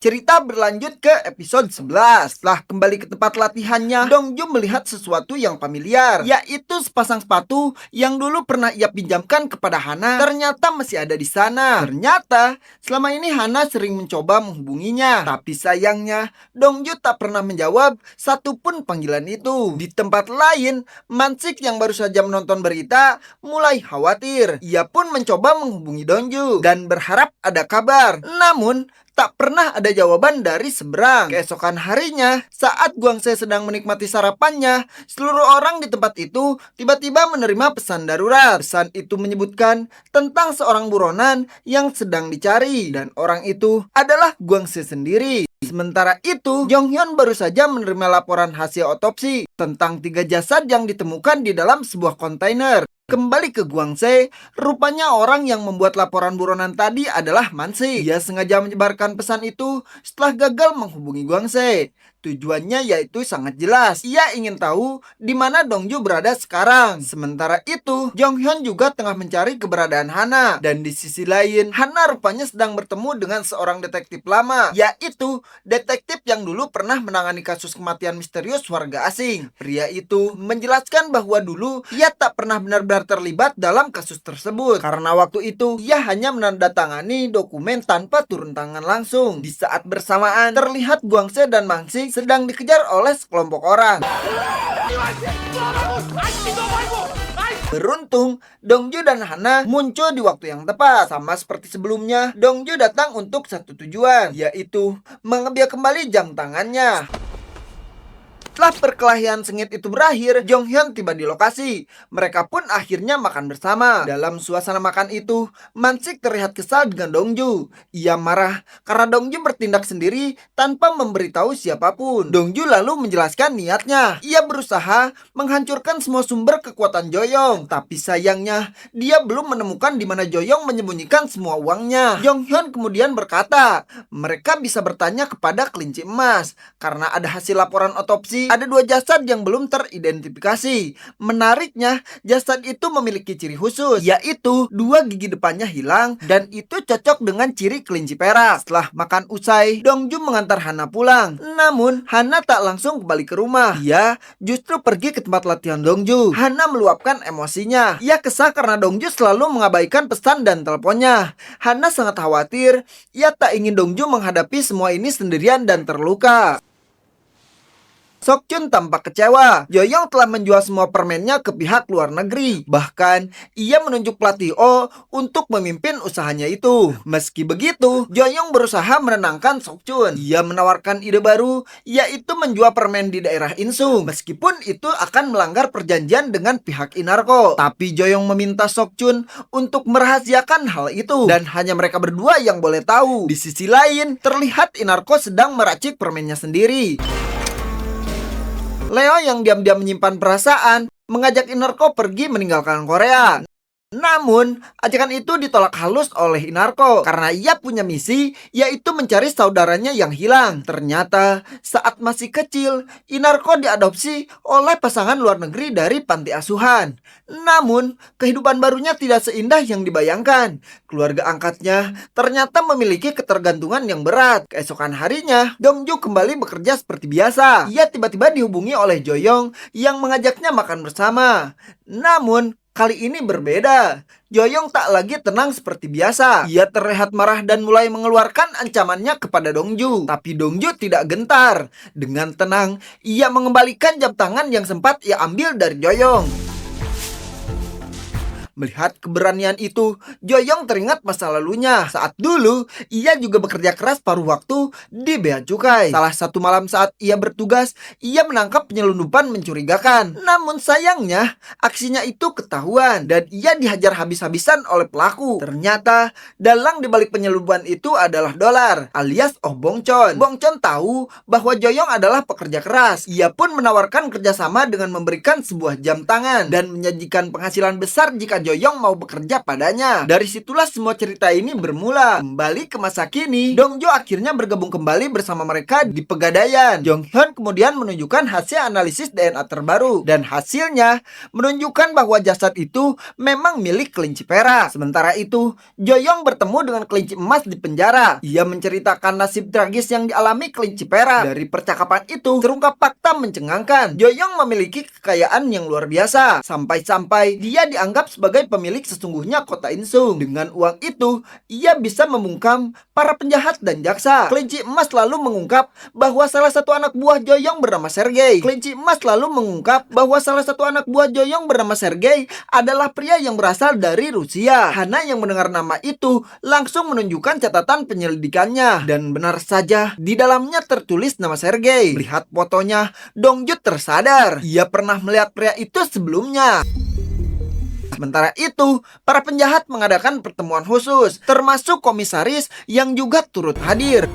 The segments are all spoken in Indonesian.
Cerita berlanjut ke episode 11. Setelah kembali ke tempat latihannya, Dongju melihat sesuatu yang familiar, yaitu sepasang sepatu yang dulu pernah ia pinjamkan kepada Hana. Ternyata masih ada di sana. Ternyata selama ini Hana sering mencoba menghubunginya, tapi sayangnya Dongju tak pernah menjawab satupun panggilan itu. Di tempat lain, Mansik yang baru saja menonton berita mulai khawatir. Ia pun mencoba menghubungi Dongju dan berharap ada kabar. Namun tak pernah ada jawaban dari seberang. Keesokan harinya, saat Guangse sedang menikmati sarapannya, seluruh orang di tempat itu tiba-tiba menerima pesan darurat. Pesan itu menyebutkan tentang seorang buronan yang sedang dicari, dan orang itu adalah Guangse sendiri. Sementara itu, Jonghyun baru saja menerima laporan hasil otopsi tentang 3 jasad yang ditemukan di dalam sebuah kontainer. Kembali ke Guangse, rupanya orang yang membuat laporan buronan tadi adalah Mansi. Dia sengaja menyebarkan pesan itu setelah gagal menghubungi Guangse. Tujuannya yaitu sangat jelas. Ia ingin tahu di mana Dongju berada sekarang. Sementara itu, Jonghyun juga tengah mencari keberadaan Hana. Dan di sisi lain, Hana rupanya sedang bertemu dengan seorang detektif lama, yaitu detektif yang dulu pernah menangani kasus kematian misterius warga asing. Pria itu menjelaskan bahwa dulu ia tak pernah benar-benar terlibat dalam kasus tersebut, karena waktu itu ia hanya menandatangani dokumen tanpa turun tangan langsung. Di saat bersamaan, terlihat Guangse dan Mangsi sedang dikejar oleh sekelompok orang. Beruntung, Dongju dan Hana muncul di waktu yang tepat. Sama seperti sebelumnya, Dongju datang untuk satu tujuan, yaitu mengambil kembali jam tangannya. Setelah perkelahian sengit itu berakhir, Jonghyun tiba di lokasi. Mereka pun akhirnya makan bersama. Dalam suasana makan itu, Mansik terlihat kesal dengan Dongju. Ia marah karena Dongju bertindak sendiri tanpa memberitahu siapapun. Dongju lalu menjelaskan niatnya. Ia berusaha menghancurkan semua sumber kekuatan Joyong, tapi sayangnya dia belum menemukan di mana Joyong menyembunyikan semua uangnya. Jonghyun kemudian berkata, mereka bisa bertanya kepada kelinci emas karena ada hasil laporan otopsi. Ada 2 jasad yang belum teridentifikasi. Menariknya, jasad itu memiliki ciri khusus, yaitu 2 gigi depannya hilang, dan itu cocok dengan ciri kelinci perak. Setelah makan usai, Dongju mengantar Hana pulang. Namun, Hana tak langsung kembali ke rumah. Ia justru pergi ke tempat latihan Dongju. Hana meluapkan emosinya. Ia kesal karena Dongju selalu mengabaikan pesan dan teleponnya. Hana sangat khawatir. Ia tak ingin Dongju menghadapi semua ini sendirian dan terluka. Seokjun tampak kecewa. Joyong telah menjual semua permennya ke pihak luar negeri. Bahkan, ia menunjuk pelatih Oh untuk memimpin usahanya itu. Meski begitu, Joyong berusaha menenangkan Seokjun. Ia menawarkan ide baru, yaitu menjual permen di daerah Insung. Meskipun itu akan melanggar perjanjian dengan pihak Inarko. Tapi Joyong meminta Seokjun untuk merahasiakan hal itu, dan hanya mereka berdua yang boleh tahu. Di sisi lain, terlihat Inarko sedang meracik permennya sendiri. Leo yang diam-diam menyimpan perasaan mengajak Inarko pergi meninggalkan Korea. Namun, ajakan itu ditolak halus oleh Inarko karena ia punya misi, yaitu mencari saudaranya yang hilang. Ternyata, saat masih kecil, Inarko diadopsi oleh pasangan luar negeri dari panti asuhan. Namun, kehidupan barunya tidak seindah yang dibayangkan. Keluarga angkatnya ternyata memiliki ketergantungan yang berat. Keesokan harinya, Dongju kembali bekerja seperti biasa. Ia tiba-tiba dihubungi oleh Joyong yang mengajaknya makan bersama. Namun, kali ini berbeda. Joyong tak lagi tenang seperti biasa. Ia terlihat marah dan mulai mengeluarkan ancamannya kepada Dongju. Tapi Dongju tidak gentar. Dengan tenang, ia mengembalikan jam tangan yang sempat ia ambil dari Joyong. Melihat keberanian itu, Joyong teringat masa lalunya. Saat dulu, ia juga bekerja keras paruh waktu di Bea Cukai. Salah satu malam saat ia bertugas, ia menangkap penyelundupan mencurigakan. Namun sayangnya, aksinya itu ketahuan dan ia dihajar habis-habisan oleh pelaku. Ternyata, dalang dibalik penyelundupan itu adalah Dolar, alias Oh Bongchon. Bongchon tahu bahwa Joyong adalah pekerja keras. Ia pun menawarkan kerjasama dengan memberikan sebuah jam tangan dan menjanjikan penghasilan besar jika Joyong mau bekerja padanya. Dari situlah semua cerita ini bermula. Kembali ke masa kini, Dongjo akhirnya bergabung kembali bersama mereka di Pegadaian. Jonghyun kemudian menunjukkan hasil analisis DNA terbaru, dan hasilnya menunjukkan bahwa jasad itu memang milik kelinci perak. Sementara itu, Joyong bertemu dengan kelinci emas di penjara. Ia menceritakan nasib tragis yang dialami kelinci perak. Dari percakapan itu terungkap fakta mencengangkan. Joyong memiliki kekayaan yang luar biasa, sampai-sampai dia dianggap sebagai pemilik sesungguhnya kota Insung. Dengan uang itu, ia bisa membungkam para penjahat dan jaksa. Kelinci emas lalu mengungkap bahwa salah satu anak buah Joyong bernama Sergei. Kelinci emas lalu mengungkap bahwa salah satu anak buah Joyong bernama Sergei adalah pria yang berasal dari Rusia. Hana yang mendengar nama itu langsung menunjukkan catatan penyelidikannya, dan benar saja di dalamnya tertulis nama Sergei. Melihat fotonya, Dongju tersadar ia pernah melihat pria itu sebelumnya. Sementara itu, para penjahat mengadakan pertemuan khusus, termasuk komisaris yang juga turut hadir.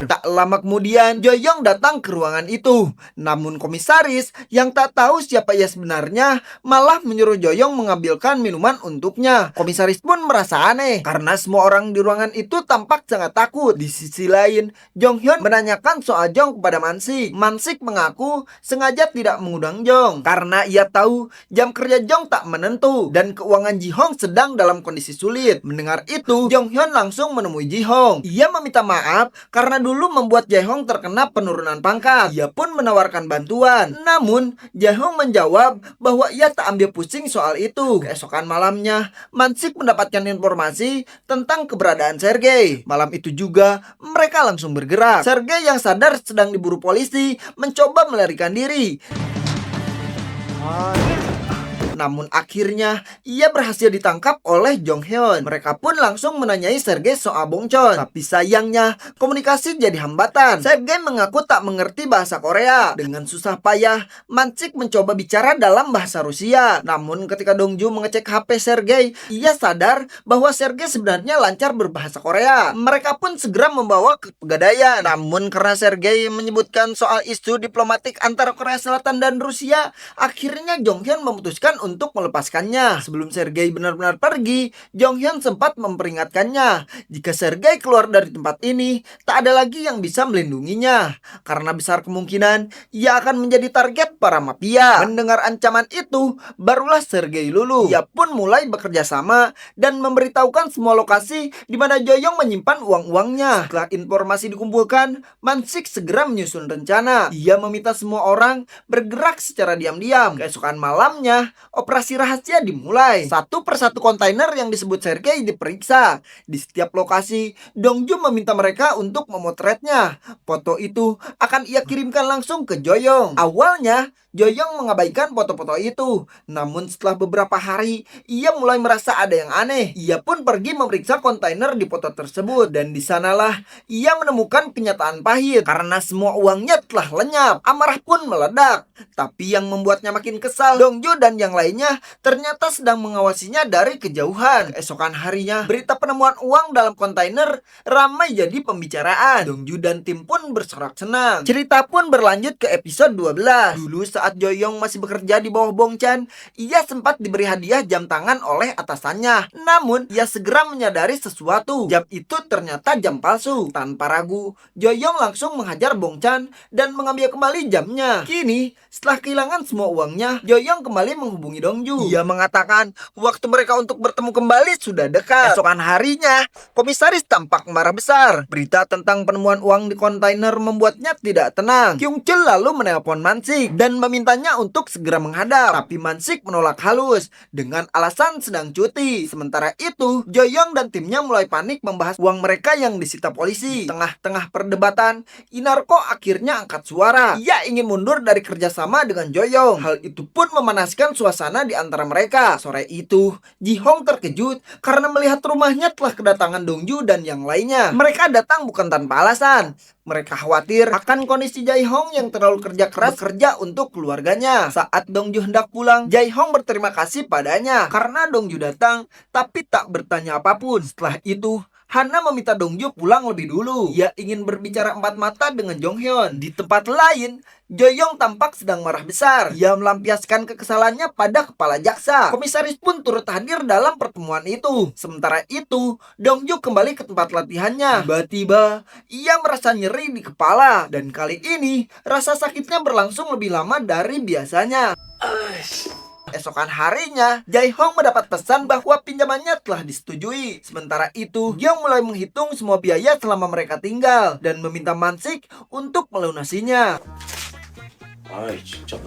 Tak lama kemudian, Joyong datang ke ruangan itu. Namun komisaris yang tak tahu siapa ia sebenarnya malah menyuruh Joyong mengambilkan minuman untuknya. Komisaris pun merasa aneh karena semua orang di ruangan itu tampak sangat takut. Di sisi lain, Jonghyun menanyakan soal Jong kepada Mansik. Mansik mengaku sengaja tidak mengundang Jong karena ia tahu jam kerja Jong tak menentu dan keuangan Jihong sedang dalam kondisi sulit. Mendengar itu, Jonghyun langsung menemui Jihong. Ia meminta maaf karena dulu membuat Jaehong terkena penurunan pangkat. Ia pun menawarkan bantuan. Namun, Jaehong menjawab bahwa ia tak ambil pusing soal itu. Keesokan malamnya, Mansik mendapatkan informasi tentang keberadaan Sergei. Malam itu juga, mereka langsung bergerak. Sergei yang sadar sedang diburu polisi mencoba melarikan diri. Namun akhirnya ia berhasil ditangkap oleh Jonghyun. Mereka pun langsung menanyai Sergei soal Bongchon. Tapi sayangnya komunikasi jadi hambatan. Sergei mengaku tak mengerti bahasa Korea. Dengan susah payah, Mansik mencoba bicara dalam bahasa Rusia. Namun ketika Dongju mengecek HP Sergei, ia sadar bahwa Sergei sebenarnya lancar berbahasa Korea. Mereka pun segera membawa ke Pegadaian. Namun karena Sergei menyebutkan soal isu diplomatik antara Korea Selatan dan Rusia, akhirnya Jonghyun memutuskan untuk melepaskannya. Sebelum Sergei benar-benar pergi, Jonghyun sempat memperingatkannya, jika Sergei keluar dari tempat ini, tak ada lagi yang bisa melindunginya, karena besar kemungkinan ia akan menjadi target para mafia. Mendengar ancaman itu, barulah Sergei luluh. Ia pun mulai bekerja sama dan memberitahukan semua lokasi di mana Joyong menyimpan uang-uangnya. Setelah informasi dikumpulkan, Mansik segera menyusun rencana. Ia meminta semua orang bergerak secara diam-diam. Keesokan malamnya, operasi rahasia dimulai. Satu persatu kontainer yang disebut Sergei diperiksa. Di setiap lokasi, Dongju meminta mereka untuk memotretnya. Foto itu akan ia kirimkan langsung ke Joyong. Awalnya, Joyong mengabaikan foto-foto itu. Namun setelah beberapa hari, ia mulai merasa ada yang aneh. Ia pun pergi memeriksa kontainer di foto tersebut. Dan di sanalah ia menemukan kenyataan pahit. Karena semua uangnya telah lenyap. Amarah pun meledak. Tapi yang membuatnya makin kesal, Dongju dan yang lainnya ternyata sedang mengawasinya dari kejauhan. Keesokan harinya, berita penemuan uang dalam kontainer ramai jadi pembicaraan. Dongju dan tim pun bersorak senang. Cerita pun berlanjut ke episode 12. Dulu saat Joyong masih bekerja di bawah Bongchan, ia sempat diberi hadiah jam tangan oleh atasannya. Namun, ia segera menyadari sesuatu. Jam itu ternyata jam palsu. Tanpa ragu, Joyong langsung menghajar Bongchan dan mengambil kembali jamnya. Kini, setelah kehilangan semua uangnya, Joyong kembali menghubungi Dongju. Ia mengatakan waktu mereka untuk bertemu kembali sudah dekat. Esokan harinya, komisaris tampak marah besar. Berita tentang penemuan uang di kontainer membuatnya tidak tenang. Kyung Chul lalu menelpon Mansik dan memintanya untuk segera menghadap. Tapi Mansik menolak halus dengan alasan sedang cuti. Sementara itu, Joyong dan timnya mulai panik membahas uang mereka yang disita polisi. Di tengah-tengah perdebatan, Inarko akhirnya angkat suara. Ia ingin mundur dari kerjasama dengan Joyong. Hal itu pun memanaskan suasana di antara mereka. Sore itu, Jihong terkejut karena melihat rumahnya telah kedatangan Dongju dan yang lainnya. Mereka datang bukan tanpa alasan. Mereka khawatir akan kondisi Jae-hong yang terlalu kerja keras bekerja untuk keluarganya. Saat Dongju hendak pulang, Jae-hong berterima kasih padanya karena Dongju datang tapi tak bertanya apapun. Setelah itu, Hana meminta Dongju pulang lebih dulu. Ia ingin berbicara empat mata dengan Jonghyun. Di tempat lain, Joyoung tampak sedang marah besar. Ia melampiaskan kekesalannya pada kepala jaksa. Komisaris pun turut hadir dalam pertemuan itu. Sementara itu, Dongju kembali ke tempat latihannya. Tiba-tiba, ia merasa nyeri di kepala. Dan kali ini, rasa sakitnya berlangsung lebih lama dari biasanya. Esokan harinya, Jae-hong mendapat pesan bahwa pinjamannya telah disetujui. Sementara itu, Gyeong mulai menghitung semua biaya selama mereka tinggal dan meminta Mansik untuk melunasinya.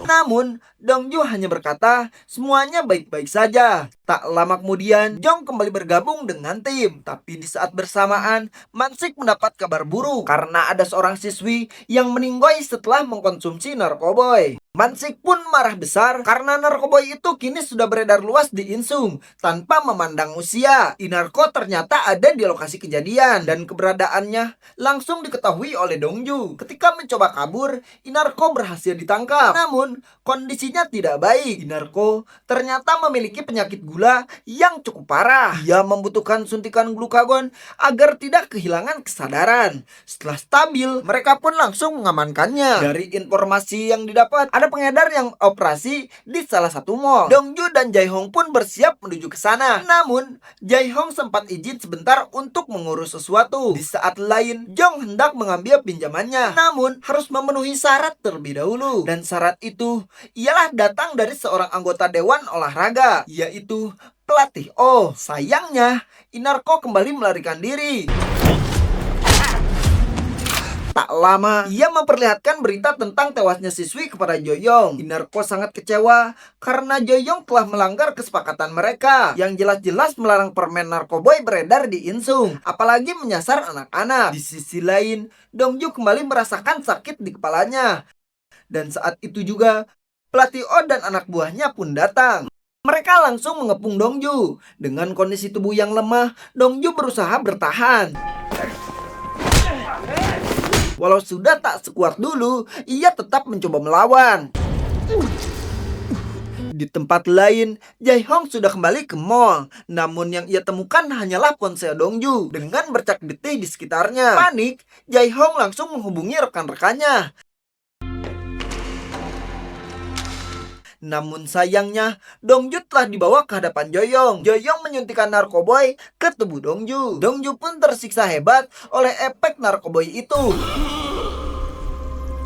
Namun, Dongju hanya berkata semuanya baik-baik saja. Tak lama kemudian, Jong kembali bergabung dengan tim. Tapi di saat bersamaan, Mansik mendapat kabar buruk karena ada seorang siswi yang meninggoy setelah mengkonsumsi narkoboy. Mansik pun marah besar karena narkoboy itu kini sudah beredar luas di Insung tanpa memandang usia. Inarko ternyata ada di lokasi kejadian dan keberadaannya langsung diketahui oleh Dongju. Ketika mencoba kabur, Inarko berhasil ditangkap. Namun, kondisinya tidak baik. Inarko ternyata memiliki penyakit gula yang cukup parah. Ia membutuhkan suntikan glukagon agar tidak kehilangan kesadaran. Setelah stabil, mereka pun langsung mengamankannya. Dari informasi yang didapat, ada pengedar yang operasi di salah satu mall. Dongju dan Jae-hong pun bersiap menuju ke sana. Namun, Jae-hong sempat izin sebentar untuk mengurus sesuatu. Di saat lain, Jong hendak mengambil pinjamannya. Namun, harus memenuhi syarat terlebih dahulu. Dan syarat itu ialah datang dari seorang anggota dewan olahraga, yaitu pelatih Oh. Sayangnya, Inarko kembali melarikan diri. Tak lama, ia memperlihatkan berita tentang tewasnya siswi kepada Joyoung. Inarko sangat kecewa karena Joyoung telah melanggar kesepakatan mereka yang jelas-jelas melarang permen narkoboy beredar di Insung, apalagi menyasar anak-anak. Di sisi lain, Dongju kembali merasakan sakit di kepalanya. Dan saat itu juga, pelatih Oh dan anak buahnya pun datang. Mereka langsung mengepung Dongju. Dengan kondisi tubuh yang lemah, Dongju berusaha bertahan. Walau sudah tak sekuat dulu, ia tetap mencoba melawan. Di tempat lain, Jae-hong sudah kembali ke mall. Namun yang ia temukan hanyalah ponsel Dongju dengan bercak getih di sekitarnya. Panik, Jae-hong langsung menghubungi rekan-rekannya. Namun sayangnya, Dongju telah dibawa ke hadapan Joyoung. Joyoung menyuntikkan narkoboy ke tubuh Dongju. Dongju pun tersiksa hebat oleh efek narkoboy itu.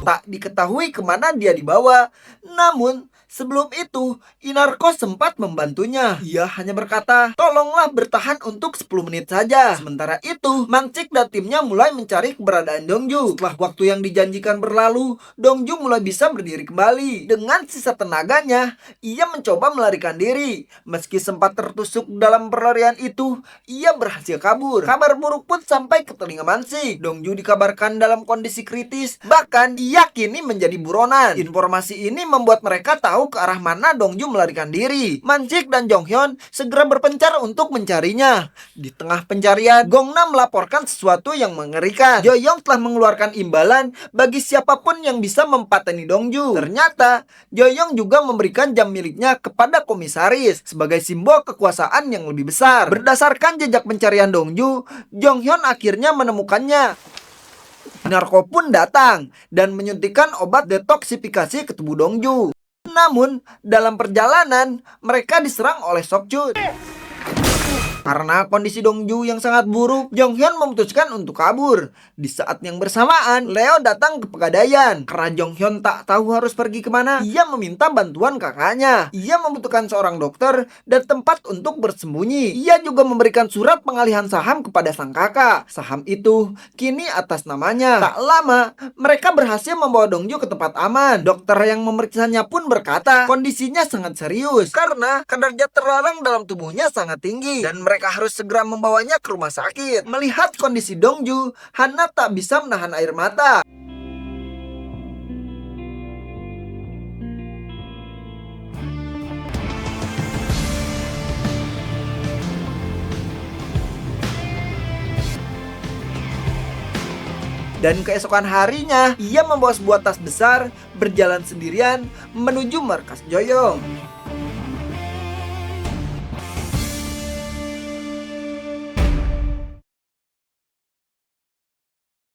Tak diketahui kemana dia dibawa. Namun, sebelum itu, Inarko sempat membantunya. Ia hanya berkata, tolonglah bertahan untuk 10 menit saja. Sementara itu, Mansik dan timnya mulai mencari keberadaan Dongju. Setelah waktu yang dijanjikan berlalu, Dongju mulai bisa berdiri kembali. Dengan sisa tenaganya, ia mencoba melarikan diri. Meski sempat tertusuk dalam pelarian itu, ia berhasil kabur. Kabar buruk pun sampai ke telinga Mansik. Dongju dikabarkan dalam kondisi kritis, bahkan ia kini menjadi buronan. Informasi ini membuat mereka tahu ke arah mana Dongju melarikan diri. Mansik dan Jonghyun segera berpencar untuk mencarinya. Di tengah pencarian, Gongnam melaporkan sesuatu yang mengerikan. Joyoung telah mengeluarkan imbalan bagi siapapun yang bisa mempateni Dongju. Ternyata, Joyoung juga memberikan jam miliknya kepada komisaris sebagai simbol kekuasaan yang lebih besar. Berdasarkan jejak pencarian Dongju, Jonghyun akhirnya menemukannya. Inarko pun datang dan menyuntikkan obat detoksifikasi ke tubuh Dongju. Namun, dalam perjalanan, mereka diserang oleh Sokjun. Karena kondisi Dongju yang sangat buruk, Jonghyun memutuskan untuk kabur. Di saat yang bersamaan, Leo datang ke Pegadaian. Karena Jonghyun tak tahu harus pergi kemana, ia meminta bantuan kakaknya. Ia membutuhkan seorang dokter dan tempat untuk bersembunyi. Ia juga memberikan surat pengalihan saham kepada sang kakak. Saham itu kini atas namanya. Tak lama, mereka berhasil membawa Dongju ke tempat aman. Dokter yang memeriksanya pun berkata, kondisinya sangat serius karena kadar zat terlarang dalam tubuhnya sangat tinggi dan mereka harus segera membawanya ke rumah sakit. Melihat kondisi Dongju, Hana tak bisa menahan air mata. Dan keesokan harinya, ia membawa sebuah tas besar, berjalan sendirian menuju markas Joyoung.